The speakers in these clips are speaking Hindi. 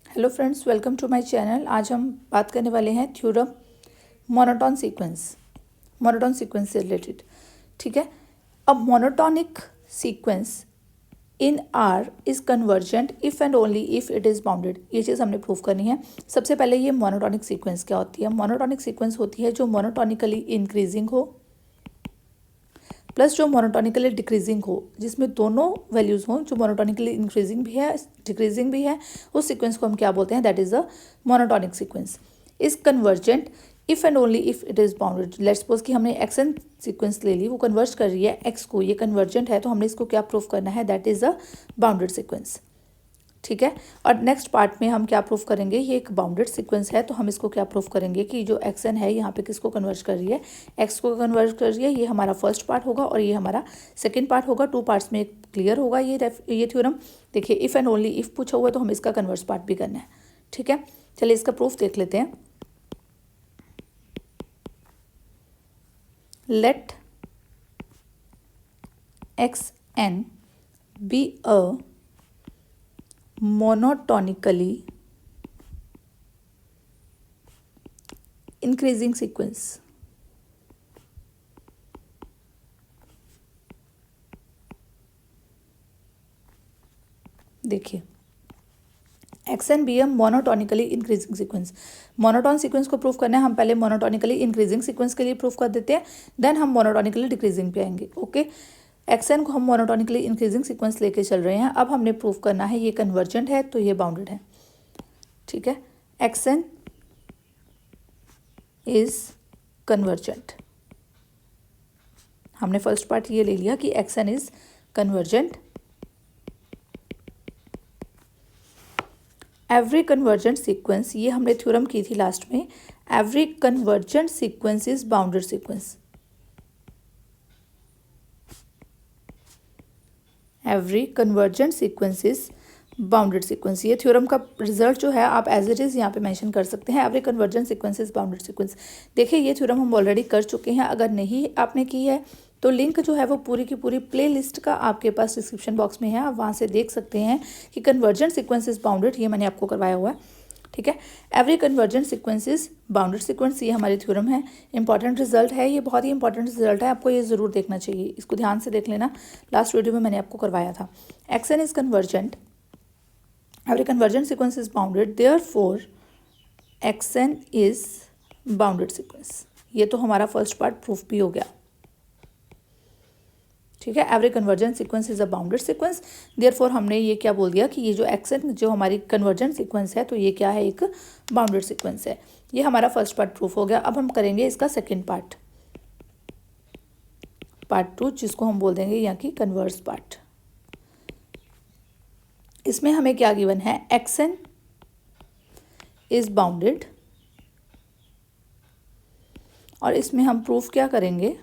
Hello friends, welcome to my channel. आज हम बात करने वाले हैं थ्योरम मोनोटोन सीक्वेंस से रिलेटेड। ठीक है। अब monotonic sequence in R is convergent if and only if it is bounded. ये चीज़ हमने प्रूव करनी है। सबसे पहले ये मोनोटोनिक सीक्वेंस क्या होती है? मोनोटोनिक सीक्वेंस होती है जो मोनोटोनिकली इंक्रीजिंग हो प्लस जो मोनोटोनिकली डिक्रीजिंग हो, जिसमें दोनों वैल्यूज़ हों, जो मोनोटोनिकली इंक्रीजिंग भी है डिक्रीजिंग भी है। उस सीक्वेंस को हम क्या बोलते हैं? That is a monotonic sequence. Is convergent if and only if it is bounded. Let's suppose कि हमने एक्स एन सीक्वेंस ले ली, वो कन्वर्ज कर रही है एक्स को, ये कन्वर्जेंट है, तो हमने इसको क्या प्रूव करना है? That is a bounded sequence. ठीक है। और नेक्स्ट पार्ट में हम क्या प्रूफ करेंगे? ये एक बाउंडेड सीक्वेंस है, तो हम इसको क्या प्रूफ करेंगे कि जो एक्स एन है यहाँ पे किसको कन्वर्ज कर रही है? एक्स को कन्वर्ज कर रही है। ये हमारा फर्स्ट पार्ट होगा और ये हमारा सेकंड पार्ट होगा। टू पार्ट्स में क्लियर होगा ये थ्योरम। देखिए, इफ़ एंड ओनली इफ़ पूछा हुआ है तो हमें इसका कन्वर्स पार्ट भी करना है। ठीक है, चलिए इसका प्रूफ देख लेते हैं। Let x n be a monotonically increasing sequence। देखिए, x n be m monotonically increasing sequence. Monotone sequence को प्रूफ करना है, हम पहले मोनोटोनिकली इंक्रीजिंग सीक्वेंस के लिए प्रूफ कर देते हैं, देन हम मोनोटोनिकली डिक्रीजिंग पे आएंगे। ओके, एक्स एन को हम मोनोटोनिकली इंक्रीजिंग सीक्वेंस लेके चल रहे हैं। अब हमने प्रूफ करना है ये कन्वर्जेंट है तो ये बाउंडेड है। ठीक है, एक्स एन इज कन्वर्जेंट। हमने फर्स्ट पार्ट ये ले लिया कि x n is convergent. Every convergent sequence, ये हमने थ्योरम की थी लास्ट में। Every convergent sequence is bounded sequence. Every convergent sequence is bounded sequence. ये थ्योरम का रिजल्ट जो है आप एज इट इज़ यहाँ पे मेंशन कर सकते हैं। Every convergent sequence is bounded sequence. देखिए, ये थ्योरम हम ऑलरेडी कर चुके हैं। अगर नहीं आपने की है तो लिंक जो है वो पूरी की पूरी प्ले लिस्ट का आपके पास डिस्क्रिप्शन बॉक्स में है, आप वहाँ से देख सकते हैं कि कन्वर्जेंट सीक्वेंस इज बाउंडेड, ये मैंने आपको करवाया हुआ है। ठीक है, every convergent sequence is bounded sequence, ये हमारी थ्योरम है। इंपॉर्टेंट रिजल्ट है, ये बहुत ही इंपॉर्टेंट रिजल्ट है, आपको ये ज़रूर देखना चाहिए। इसको ध्यान से देख लेना, लास्ट वीडियो में मैंने आपको करवाया था। X n is convergent, every convergent sequence is bounded, therefore x n is bounded sequence. ये तो हमारा फर्स्ट पार्ट प्रूफ भी हो गया। ठीक है, every convergent sequence is a bounded sequence, therefore हमने ये क्या बोल दिया कि ये जो एक्स एन जो हमारी कन्वर्जेंट सीक्वेंस है, तो ये क्या है? एक बाउंडेड सीक्वेंस है। ये हमारा फर्स्ट पार्ट प्रूफ हो गया। अब हम करेंगे इसका सेकेंड पार्ट, पार्ट टू, जिसको हम बोल देंगे यहाँ की कन्वर्स पार्ट। इसमें हमें क्या गिवन है? एक्स एन इज बाउंडेड, और इसमें हम प्रूफ क्या करेंगे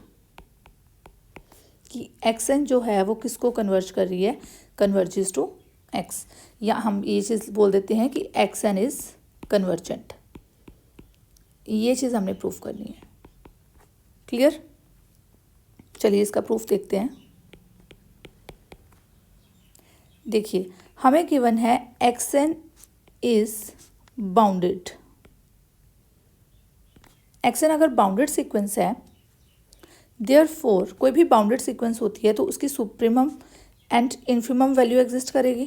कि एक्स एन जो है वो किसको कन्वर्ज कर रही है? Converges to x. या हम ये चीज़ बोल देते हैं कि एक्स एन इज कन्वर्जेंट। ये चीज़ हमने प्रूफ करनी है। क्लियर? चलिए इसका प्रूफ देखते हैं। देखिए, हमें गिवन है x n is bounded. X n अगर बाउंडेड सीक्वेंस है, देयरफॉर कोई भी बाउंडेड सीक्वेंस होती है तो उसकी supremum and infimum value exist करेगी।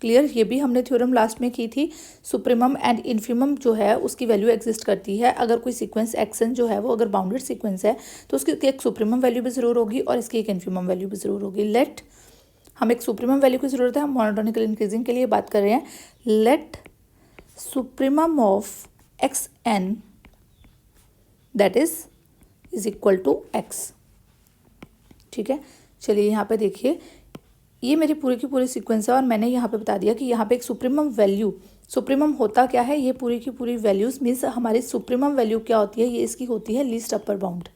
क्लियर? ये भी हमने थ्योरम लास्ट में की थी। सुप्रीमम एंड इन्फीमम जो है उसकी वैल्यू एग्जिस्ट करती है। अगर कोई सीक्वेंस एक्स एन जो है वो अगर बाउंडेड सीक्वेंस है तो उसकी एक सुप्रीमम वैल्यू भी ज़रूर होगी और इसकी एक इन्फीमम वैल्यू भी ज़रूर होगी। लेट, हम एक सुप्रीमम वैल्यू की ज़रूरत है, हम मोनोटोनिकल इंक्रीजिंग के लिए बात कर रहे हैं। Let supremum of x n that is equal to x. ठीक है, चलिए यहाँ पे देखिए, ये मेरी पूरी की पूरी सीक्वेंस है और मैंने यहाँ पे बता दिया कि यहाँ पे एक सुप्रीमम वैल्यू, सुप्रीमम होता क्या है? ये पूरी की पूरी वैल्यूज मीन्स हमारी सुप्रीमम वैल्यू क्या होती है? ये इसकी होती है least upper bound.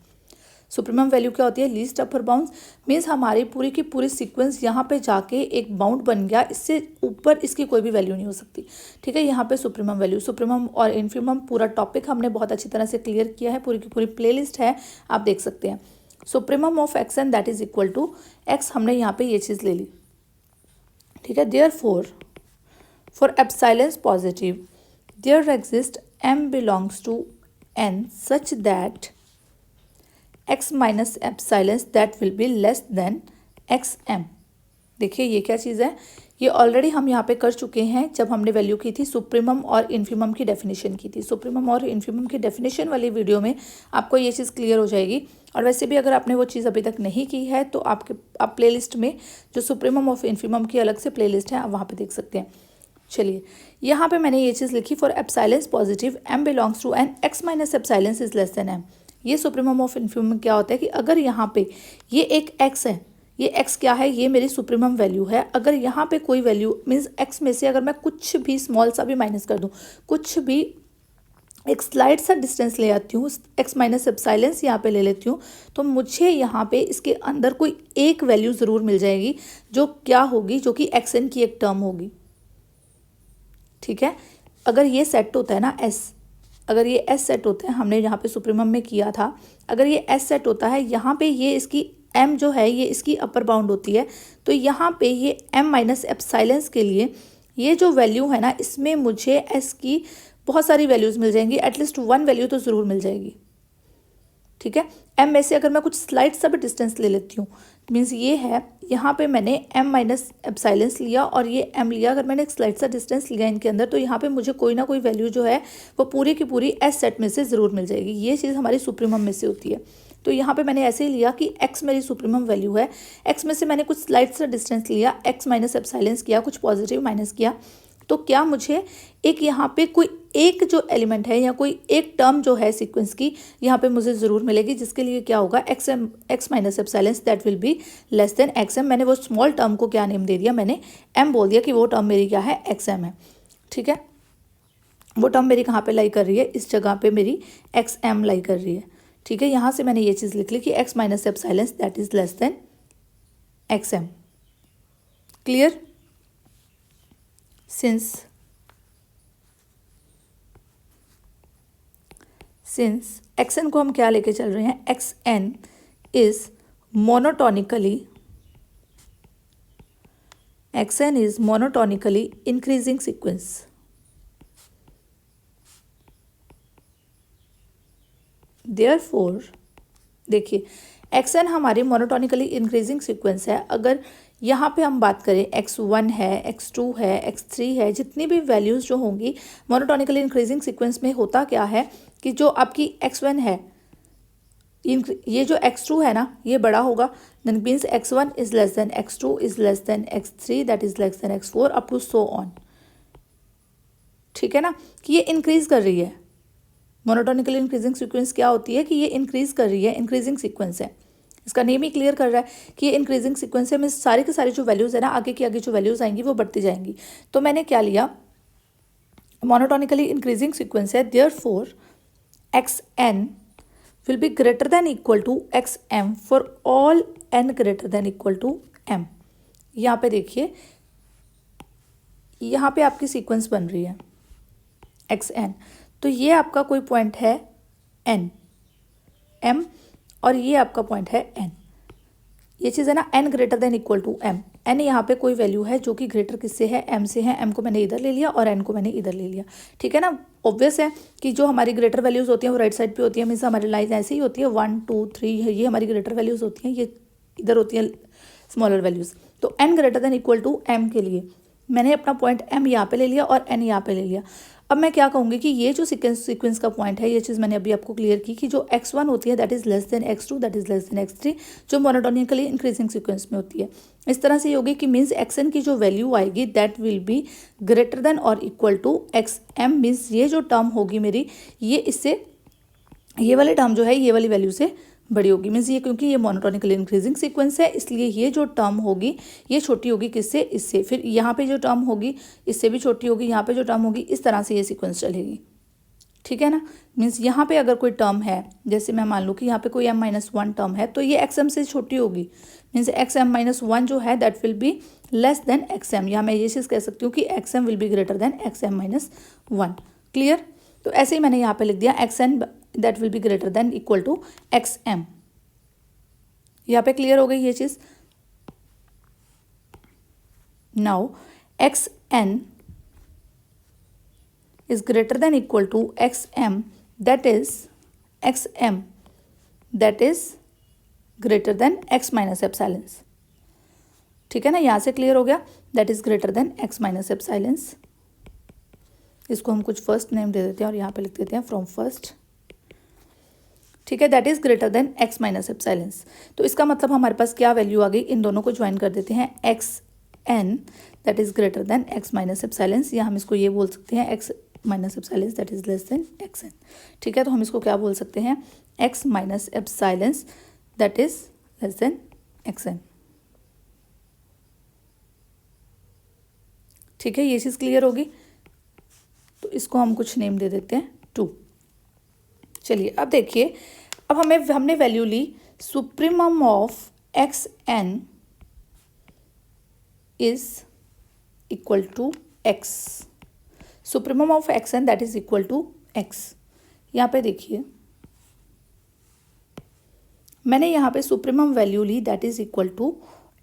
Supremum value क्या होती है? लीस्ट अपर बाउंड मीन्स हमारी पूरी की पूरी सीक्वेंस यहाँ पे जाके एक बाउंड बन गया, इससे ऊपर इसकी कोई भी वैल्यू नहीं हो सकती। ठीक है, यहाँ पे सुप्रीमम वैल्यू, सुप्रीमम और इन्फीमम पूरा टॉपिक हमने बहुत अच्छी तरह से क्लियर किया है, पूरी की पूरी प्लेलिस्ट है, आप देख सकते हैं। Supremum of x n that is equal to x, हमने यहाँ पे ये चीज़ ले ली। ठीक है। Therefore for epsilon positive there exist m belongs to n such that x minus epsilon that will be less than xm। देखिए ये क्या चीज़ है, ये ऑलरेडी हम यहाँ पे कर चुके हैं जब हमने वैल्यू की थी सुप्रीमम और इन्फीमम की डेफिनेशन की थी। सुप्रीमम और इन्फीमम की डेफिनेशन वाली वीडियो में आपको ये चीज़ क्लियर हो जाएगी। और वैसे भी अगर आपने वो चीज़ अभी तक नहीं की है तो आप प्लेलिस्ट में जो सुप्रीमम और इन्फीमम की अलग से प्लेलिस्ट है आप वहाँ पे देख सकते हैं। चलिए यहाँ पे मैंने ये चीज़ लिखी, for epsilon positive m belongs to n x minus epsilon is less than m। ये सुप्रीमम ऑफ इन्फीमम क्या होता है कि अगर यहाँ पे ये एक x है, ये x क्या है, ये मेरी सुप्रीमम वैल्यू है। अगर यहाँ पे कोई वैल्यू मीन्स x में से अगर मैं कुछ भी स्मॉल सा भी माइनस कर दूँ, कुछ भी एक स्लाइड सा डिस्टेंस ले आती हूँ, x माइनस एप्सिलॉन यहाँ पे ले लेती हूँ, तो मुझे यहाँ पे इसके अंदर कोई एक वैल्यू ज़रूर मिल जाएगी जो क्या होगी, जो कि xn की एक टर्म होगी। ठीक है। अगर ये सेट होता है ना s, अगर ये s सेट होता है, हमने यहाँ पे सुप्रीमम में किया था, अगर ये s सेट होता है, यहाँ पे ये इसकी m जो है ये इसकी अपर बाउंड होती है, तो यहाँ पे ये m माइनस एप्सिलॉन के लिए ये जो वैल्यू है ना, इसमें मुझे s की बहुत सारी वैल्यूज़ मिल जाएंगी, एटलीस्ट वन वैल्यू तो ज़रूर मिल जाएगी। ठीक है। m में से अगर मैं कुछ स्लाइड सा भी डिस्टेंस ले लेती हूँ, मीन्स ये है यहाँ पे मैंने m माइनस एप्सिलॉन लिया और ये m लिया, अगर मैंने एक स्लाइड सा डिस्टेंस लिया इनके अंदर, तो यहाँ पे मुझे कोई ना कोई वैल्यू जो है वो पूरी की पूरी s सेट में से ज़रूर मिल जाएगी। ये चीज़ हमारी सुप्रीमम में से होती है। तो यहाँ पे मैंने ऐसे ही लिया कि x मेरी सुप्रीमम वैल्यू है, x में से मैंने कुछ स्लाइड सा डिस्टेंस लिया, x माइनस एप्सिलॉन किया, कुछ पॉजिटिव माइनस किया, तो क्या मुझे एक यहाँ पे कोई एक जो एलिमेंट है या कोई एक टर्म जो है सीक्वेंस की यहाँ पे मुझे ज़रूर मिलेगी, जिसके लिए क्या होगा, x minus epsilon that will be less than xm। मैंने वो स्मॉल टर्म को क्या नेम दे दिया, मैंने m बोल दिया कि वो टर्म मेरी क्या है, xm है। ठीक है। वो टर्म मेरी कहाँ पे लाई कर रही है, इस जगह पे मेरी xm लाई कर रही है। ठीक है। यहाँ से मैंने ये चीज़ लिख ली कि x minus epsilon that is less than xm। Clear. Since xn को हम क्या लेके चल रहे हैं, xn is monotonically increasing sequence. Therefore देखिए xn हमारी मोनोटोनिकली इंक्रीजिंग सीक्वेंस है। अगर यहाँ पे हम बात करें x1 है, x2 है, x3 है, जितनी भी वैल्यूज़ जो होंगी मोनोटोनिकली इंक्रीजिंग सीक्वेंस में होता क्या है कि जो आपकी x1 है, ये जो x2 है ना, ये बड़ा होगा, then means x1 is less than x2 is less than x3 that is less than x4 up to so on. ठीक है ना, कि ये इंक्रीज कर रही है। मोनोटोनिकली इंक्रीजिंग सीक्वेंस क्या होती है कि ये इंक्रीज कर रही है, इंक्रीजिंग सीक्वेंस है। इसका नेम ही क्लियर कर रहा है कि ये इंक्रीजिंग सीक्वेंस है। मैं सारी की सारी जो वैल्यूज़ है ना, आगे की आगे जो वैल्यूज़ आएंगी वो बढ़ती जाएंगी। तो मैंने क्या लिया, मोनोटोनिकली इंक्रीजिंग सीक्वेंस है, therefore xn will be greater than equal to xm for all n greater than equal to m। यहाँ पे देखिए, यहाँ पे आपकी सीक्वेंस बन रही है xn, तो ये आपका कोई पॉइंट है n m और ये आपका पॉइंट है n। ये चीज़ है ना, n greater than equal to m। n यहाँ पे कोई वैल्यू है जो कि ग्रेटर किससे है, m से है। m को मैंने इधर ले लिया और n को मैंने इधर ले लिया। ठीक है ना। ऑब्वियस है कि जो हमारी ग्रेटर वैल्यूज़ होती हैं वो राइट साइड पे होती है, मीन्स हमारी लाइन ऐसे ही होती है 1 2 3 है, ये हमारी ग्रेटर वैल्यूज़ होती हैं, ये इधर होती है स्मॉलर वैल्यूज़। तो n greater than equal to m के लिए मैंने अपना पॉइंट m यहाँ पे ले लिया और n यहाँ पे ले लिया। अब मैं क्या कहूँगी कि ये जो सीक्वेंस का पॉइंट है, ये चीज़ मैंने अभी आपको क्लियर की कि जो x1 होती है that is less than x2 that is less than x3, जो मोनोटोनिकली इंक्रीजिंग सीक्वेंस में होती है। इस तरह से ये होगी कि मीन्स xn की जो वैल्यू आएगी that will be greater then और इक्वल टू xm। मीन्स ये जो टर्म होगी मेरी, ये इससे, ये वाले टर्म जो है ये वाली वैल्यू से बड़ी होगी। मीन्स ये, क्योंकि ये मोनोटोनिकली इंक्रीजिंग सीक्वेंस है, इसलिए ये जो टर्म होगी ये छोटी होगी किससे, इससे। फिर यहाँ पे जो टर्म होगी इससे भी छोटी होगी, यहाँ पे जो टर्म होगी, इस तरह से ये सीक्वेंस चलेगी। ठीक है ना। मीन्स यहाँ पे अगर कोई टर्म है, जैसे मैं मान लूँ कि यहाँ पे कोई m-1 टर्म है, तो ये xm से छोटी होगी। मीन्स xm-1 जो है that will be less than xm। यहाँ मैं ये चीज़ कह सकती हूँ कि xm will be greater than xm-1। Clear. तो ऐसे ही मैंने यहाँ पे लिख दिया xn that will be greater than equal to xm। यहाँ पे क्लियर हो गई ये चीज़। Now x N is greater than equal to xm, that is xm that is greater than x minus epsilon. ठीक है ना, यहाँ से क्लियर हो गया. That is greater than x minus epsilon. इसको हम कुछ फर्स्ट नेम दे देते हैं और यहाँ पे लिख देते हैं फ्रॉम फर्स्ट. ठीक है, that is greater than x minus epsilon. तो इसका मतलब हमारे पास क्या वैल्यू आ गई, इन दोनों को ज्वाइन कर देते हैं. X n that is greater than x minus epsilon, या हम इसको ये बोल सकते हैं x minus epsilon that is less than x n. ठीक है, तो हम इसको क्या बोल सकते हैं, x minus epsilon that is less than x n. ठीक है, ये चीज़ क्लियर होगी. तो इसको हम कुछ नेम दे देते हैं 2. चलिए अब देखिए, अब हमने वैल्यू ली supremum of x n is equal to x. Supremum of x n that is equal to x. यहाँ पे देखिए मैंने यहाँ पे सुप्रीमम वैल्यू ली that is equal to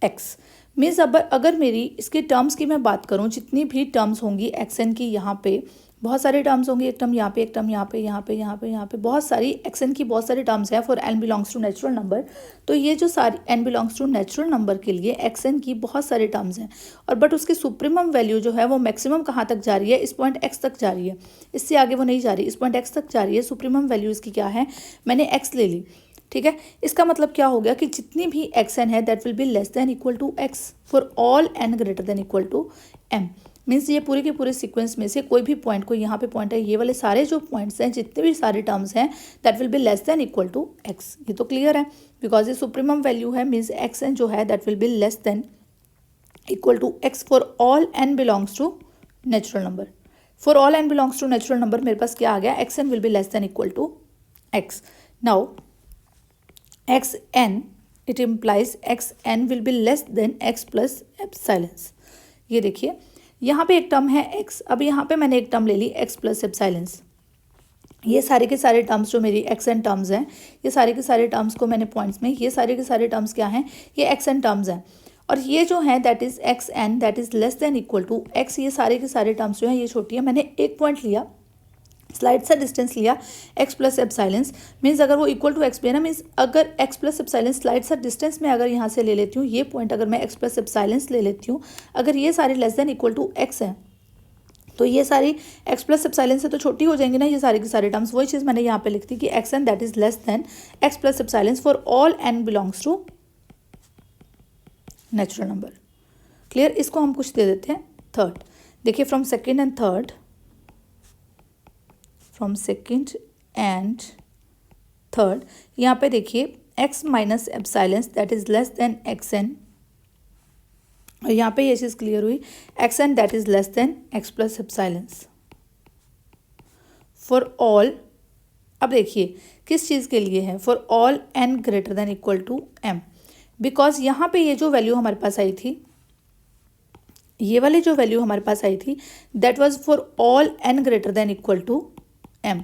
x. Means अगर मेरी इसके टर्म्स की मैं बात करूँ, जितनी भी टर्म्स होंगी एक्स एन की, यहाँ पे बहुत सारी टर्म्स होंगी. एक टर्म यहाँ पे, एक टर्म यहाँ पे, यहाँ पे, यहाँ पे, यहाँ पे, बहुत सारी एक्स एन की बहुत सारी टर्म्स हैं for n belongs to natural number. तो ये जो सारी n belongs to natural number के लिए एक्स एन की बहुत सारी टर्म्स हैं. और बट उसकी सुप्रीमम वैल्यू जो है वो मैक्सिमम कहाँ तक जा रही है, इस पॉइंट एक्स तक जा रही है. इससे आगे वो नहीं जा रही, इस पॉइंट एक्स तक जा रही है. सुप्रीमम वैल्यू इसकी क्या है, मैंने एक्स ले ली. ठीक है, इसका मतलब क्या हो गया कि जितनी भी एक्स एन है that will be less than equal to x for all N greater than equal to m. Means ये पूरे के पूरे सीक्वेंस में से कोई भी पॉइंट, कोई यहाँ पे पॉइंट है, ये वाले सारे जो पॉइंट्स हैं, जितने भी सारे टर्म्स हैं that will be less than equal to x. ये तो क्लियर है, बिकॉज ये सुप्रीमम वैल्यू है. मीन्स एक्स एन जो है that will be less than equal to x for all n belongs to natural number. For all n belongs to natural number मेरे पास क्या आ गया, x n will be less than equal to x. Now x n, it implies x n will be less than x plus epsilon. ये देखिए यहाँ पे एक टर्म है x, अब यहाँ पे मैंने एक टर्म ले ली x प्लस एप्सिलॉन. ये सारे के सारे टर्म्स जो मेरी एक्स एन टर्म्स हैं, ये सारे के सारे टर्म्स को मैंने पॉइंट्स में, ये सारे के सारे टर्म्स क्या हैं, ये एक्स एन टर्म्स हैं. और ये जो है that is x n that is less than equal to x. ये सारे के सारे टर्म्स जो हैं ये छोटी है. मैंने एक पॉइंट लिया, स्लाइड सा डिस्टेंस लिया x प्लस एप्सिलॉन. मीन्स अगर वो इक्वल टू एक्स भी है ना, मीन्स अगर x प्लस एप्सिलॉन स्लाइड सा डिस्टेंस में अगर यहाँ से ले लेती हूँ, ये पॉइंट अगर मैं x प्लस एप्सिलॉन ले लेती हूँ, अगर ये सारे less than equal to x है तो ये सारी x प्लस एप्सिलॉन से तो छोटी हो जाएंगी ना ये सारे के सारे टर्म्स. वही चीज़ मैंने यहाँ पे लिख दी कि x n that is less than x plus epsilon for all n belongs to natural number. Clear. इसको हम कुछ दे देते हैं थर्ड. देखिए from second and third, from second and third, यहाँ पे देखिए x minus epsilon that is less than x n. और यहाँ पे ये चीज़ क्लियर हुई, x n that is less than x plus epsilon for all. अब देखिए किस चीज़ के लिए है, for all N greater than equal to m. Because यहाँ पे ये जो वैल्यू हमारे पास आई थी, ये वाली जो वैल्यू हमारे पास आई थी that was for all N greater than equal to M.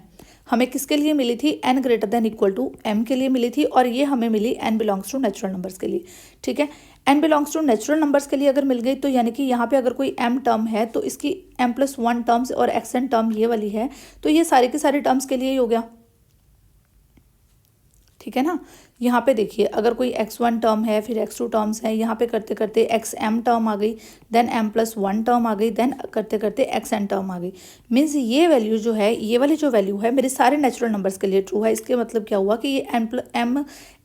हमें किसके लिए मिली थी, N greater than equal to M के लिए मिली थी. और ये हमें मिली N belongs to natural numbers के लिए. ठीक है, N belongs to natural numbers के लिए अगर मिल गई तो यानी कि यहाँ पे अगर कोई एम टर्म है तो इसकी एम प्लस वन टर्म्स और एक्स एन टर्म ये वाली है, तो ये सारे के सारे टर्म्स के लिए ही हो गया. ठीक है ना. यहाँ पे देखिए अगर कोई x1 टर्म है, फिर x2 टर्म्स हैं, यहाँ पे करते करते xm टर्म आ गई, then m plus one term आ गई, देन करते करते xn टर्म आ गई. मीन्स ये वैल्यू जो है, ये वाली जो वैल्यू है मेरे सारे नेचुरल नंबर्स के लिए ट्रू है. इसके मतलब क्या हुआ कि ये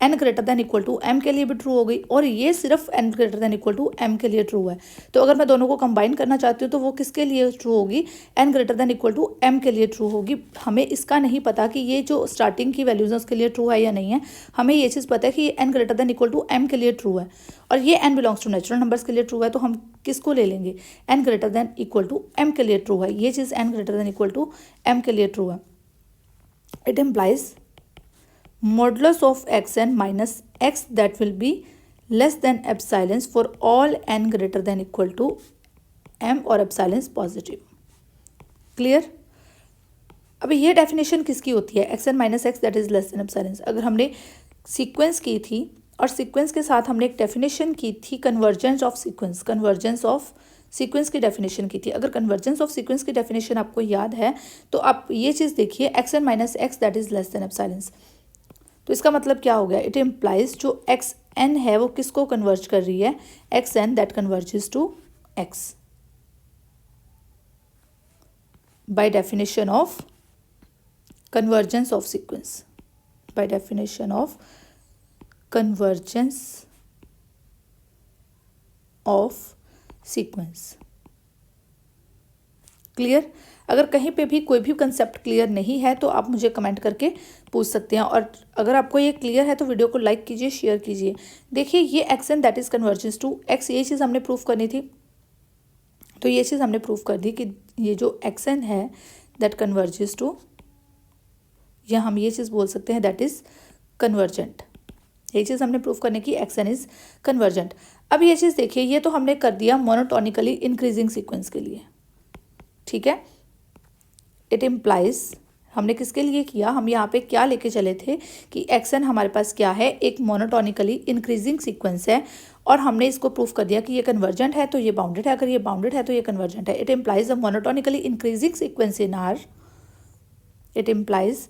n greater than equal to m के लिए भी ट्रू हो गई, और ये सिर्फ n greater than equal to m के लिए ट्रू है. तो अगर मैं दोनों को कंबाइन करना चाहती हूँ तो वो किसके लिए ट्रू होगी, n greater than equal to m के लिए ट्रू होगी. हमें इसका नहीं पता कि ये जो स्टार्टिंग की वैल्यूज है उसके लिए ट्रू है या नहीं है. हमें ये चीज़ पता है कि ये n greater than equal to m के लिए ट्रू है, और ये n belongs to natural numbers के लिए ट्रू है. तो हम किसको ले लेंगे, n greater than equal to m के लिए ट्रू है. ये चीज़ n greater than equal to m के लिए ट्रू है. It implies modulus of x n minus x that will be less than epsilon for all n greater than equal to m और एप्सिलॉन पॉजिटिव. क्लियर. अभी ये डेफिनेशन किसकी होती है, x n minus x that is less than epsilon. अगर हमने सीक्वेंस की थी और सीक्वेंस के साथ हमने एक डेफिनेशन की थी convergence of sequence, convergence of sequence की डेफिनेशन की थी। अगर कन्वर्जेंस ऑफ सीक्वेंस की डेफिनेशन आपको याद है तो आप ये चीज़ देखिए, x n minus x that is less than epsilon. तो इसका मतलब क्या हो गया, इट इम्प्लाइज जो एक्स एन है वो किसको कन्वर्ज कर रही है, x n that converges to x by definition of convergence of sequence, by definition of convergence of sequence। Clear? अगर कहीं पे भी कोई भी कंसेप्ट क्लियर नहीं है तो आप मुझे कमेंट करके पूछ सकते हैं, और अगर आपको ये क्लियर है तो वीडियो को लाइक कीजिए, शेयर कीजिए। देखिए ये x n that is convergence to x, ये चीज़ हमने प्रूफ करनी थी, तो ये चीज़ हमने प्रूफ कर दी कि ये जो एक्स एन है दैट कन्वर्जेस टू, या हम ये चीज़ बोल सकते हैं दैट इज़ कन्वर्जेंट। ये चीज़ हमने प्रूफ करने की, एक्स एन इज़ कन्वर्जेंट। अब ये चीज़ देखिए, ये तो हमने कर दिया मोनोटोनिकली इंक्रीजिंग सीक्वेंस के लिए, ठीक है। इट इम्प्लाइज, हमने किसके लिए किया, हम यहाँ पे क्या लेके चले थे कि एक्स एन हमारे पास क्या है, एक मोनोटोनिकली इंक्रीजिंग सीक्वेंस है, और हमने इसको प्रूफ कर दिया कि ये कन्वर्जेंट है तो ये बाउंडेड है, अगर ये बाउंडेड है तो ये कन्वर्जेंट है। It implies a monotonically increasing sequence in are, it implies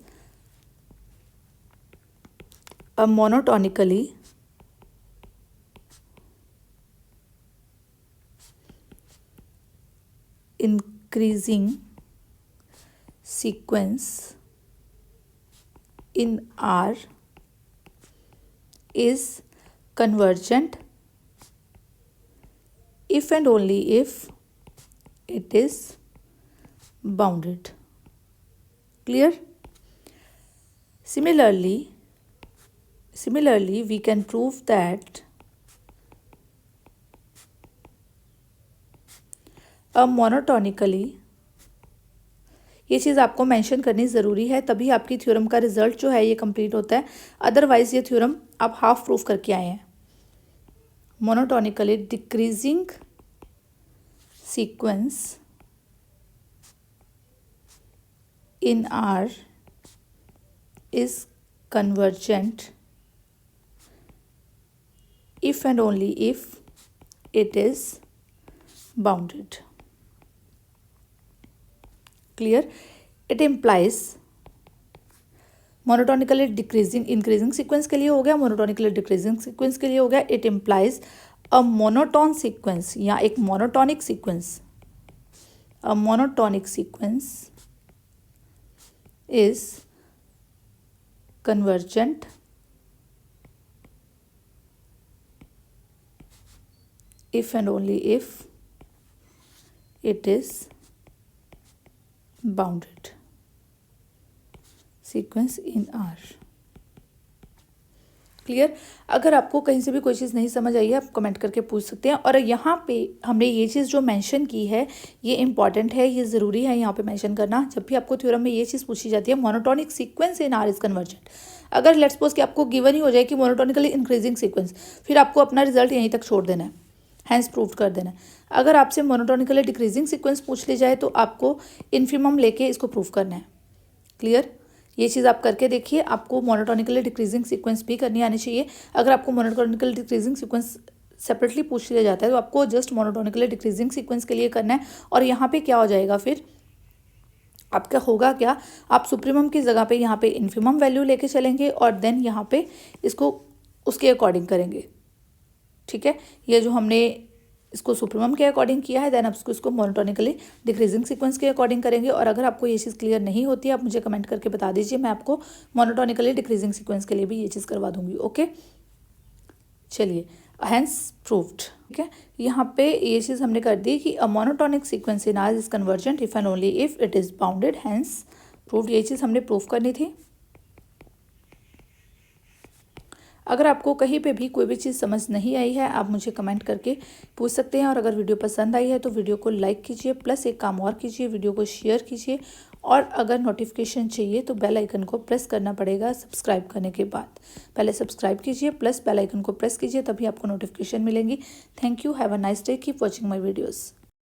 a monotonically increasing sequence in R is convergent if and only if it is bounded. Clear? Similarly we can prove that a monotonically, ये चीज़ आपको मेंशन करनी ज़रूरी है, तभी आपकी थ्योरम का रिजल्ट जो है ये कंप्लीट होता है, अदरवाइज ये थ्योरम आप हाफ प्रूफ करके आए हैं। Monotonically decreasing sequence in R is convergent if and only if it is bounded. Clear? It implies, monotonically decreasing increasing sequence के लिए हो गया, मोनोटोनिकली डिक्रीजिंग सीक्वेंस के लिए हो गया। It implies a monotone sequence, या एक monotonic sequence, a monotonic sequence is convergent if and only if it is bounded sequence in R। Clear? अगर आपको कहीं से भी कोई चीज़ नहीं समझ आई है आप कमेंट करके पूछ सकते हैं। और यहाँ पे हमने ये चीज़ जो मेंशन की है ये इंपॉर्टेंट है, ये ज़रूरी है यहाँ पे मेंशन करना। जब भी आपको थ्योरम में ये चीज़ पूछी जाती है, monotonic sequence in R is convergent, अगर लेट्स सपोज कि आपको गिवन ही हो जाए कि मोनोटोनिकली इंक्रीजिंग सीक्वेंस, फिर आपको अपना रिजल्ट यहीं तक छोड़ देना है, हैंस प्रूव कर देना है। अगर आपसे मोनोटोनिकली डिक्रीजिंग सीक्वेंस पूछ ली जाए तो आपको इन्फिमम लेके इसको प्रूव करना है। क्लियर? ये चीज़ आप करके देखिए, आपको मोनोटोनिकली डिक्रीजिंग सीक्वेंस भी करनी आनी चाहिए। अगर आपको मोनोटोनिकली डिक्रीजिंग सीक्वेंस सेपरेटली पूछ लिया जाता है तो आपको जस्ट मोनोटोनिकली डिक्रीजिंग सीक्वेंस के लिए करना है। और यहाँ पे क्या हो जाएगा, फिर आपका होगा क्या, आप सुप्रीमम की जगह पे यहाँ पे इन्फिमम वैल्यू लेके चलेंगे और देन यहाँ पे इसको उसके अकॉर्डिंग करेंगे। ठीक है, ये जो हमने इसको सुप्रीमम के अकॉर्डिंग किया है, देन आप इसको मोनोटोनिकली डिक्रीजिंग सीक्वेंस के अकॉर्डिंग करेंगे। और अगर आपको ये चीज़ क्लियर नहीं होती आप मुझे कमेंट करके बता दीजिए, मैं आपको मोनोटोनिकली डिक्रीजिंग सीक्वेंस के लिए भी ये चीज़ करवा दूंगी। ओके, चलिए, हैंस प्रूव्ड। ठीक है, यहाँ पे ये चीज़ हमने कर दी कि a monotonic sequence in R is convergent if and only if it is bounded, hence proved. ये चीज़ हमने प्रूव करनी थी। अगर आपको कहीं पे भी कोई भी चीज़ समझ नहीं आई है आप मुझे कमेंट करके पूछ सकते हैं। और अगर वीडियो पसंद आई है तो वीडियो को लाइक कीजिए, प्लस एक काम और कीजिए, वीडियो को शेयर कीजिए। और अगर नोटिफिकेशन चाहिए तो बेल आइकन को प्रेस करना पड़ेगा सब्सक्राइब करने के बाद। पहले सब्सक्राइब कीजिए, प्लस बेल आइकन को प्रेस कीजिए, तभी आपको नोटिफिकेशन मिलेंगी। Thank you, have a nice day, keep watching my videos.